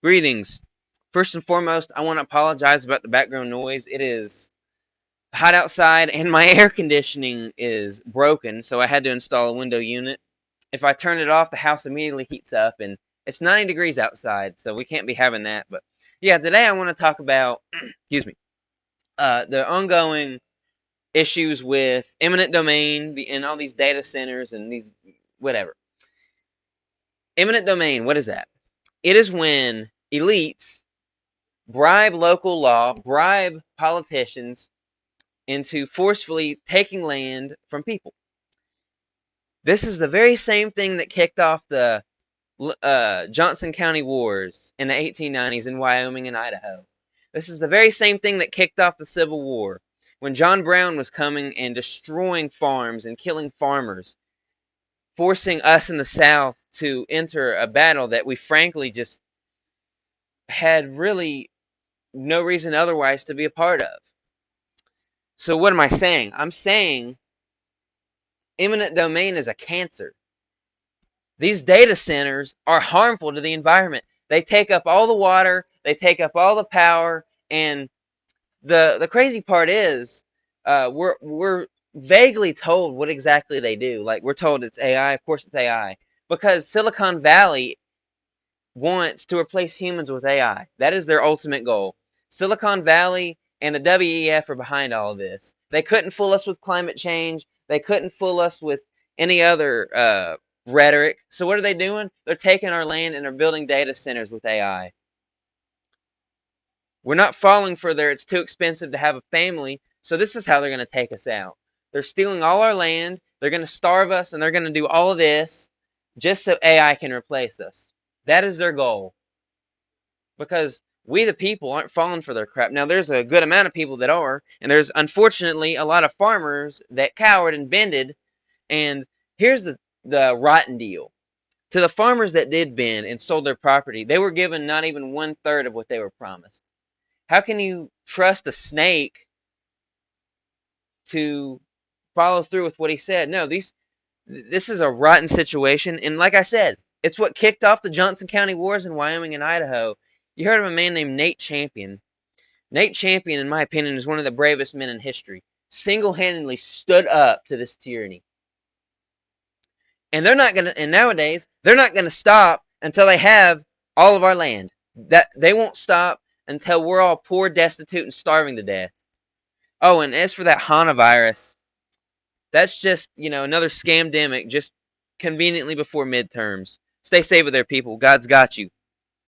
Greetings. First and foremost, I want to apologize about the background noise. It is hot outside and my air conditioning is broken, so I had to install a window unit. If I turn it off, the house immediately heats up, and it's 90 degrees outside, so we can't be having that. But yeah, today I want to talk about, excuse me, the ongoing issues with eminent domain and all these data centers and these whatever. Eminent domain, what is that? It is when elites bribe local law, bribe politicians into forcefully taking land from people. This is the very same thing that kicked off the Johnson County Wars in the 1890s in Wyoming and Idaho. This is the very same thing that kicked off the Civil War when John Brown was coming and destroying farms and killing farmers, forcing us in the South to enter a battle that we frankly just had really no reason otherwise to be a part of. So what am I saying? I'm saying eminent domain is a cancer. These data centers are harmful to the environment. They take up all the water, they take up all the power, and the crazy part is we're vaguely told what exactly they do. Like, we're told it's AI. Of course it's AI, because Silicon Valley wants to replace humans with AI. That is their ultimate goal. Silicon Valley and the WEF are behind all of this. They couldn't fool us with climate change. They couldn't fool us with any other rhetoric. So what are they doing? They're taking our land and they're building data centers with AI. We're not falling for their it's too expensive to have a family, so this is how they're going to take us out. They're stealing all our land, they're going to starve us, and they're going to do all of this just so AI can replace us. That is their goal. Because we the people aren't falling for their crap. Now, there's a good amount of people that are, and there's unfortunately a lot of farmers that cowered and bended. And here's the rotten deal. To the farmers that did bend and sold their property, they were given not even 1/3 of what they were promised. How can you trust a snake to follow through with what he said? No, this is a rotten situation. And like I said, it's what kicked off the Johnson County Wars in Wyoming and Idaho. You heard of a man named Nate Champion. Nate Champion, in my opinion, is one of the bravest men in history. Single-handedly stood up to this tyranny. And nowadays, they're not gonna stop until they have all of our land. That they won't stop until we're all poor, destitute, and starving to death. Oh, and as for that HANA virus, that's just, another scamdemic just conveniently before midterms. Stay safe with there, people. God's got you.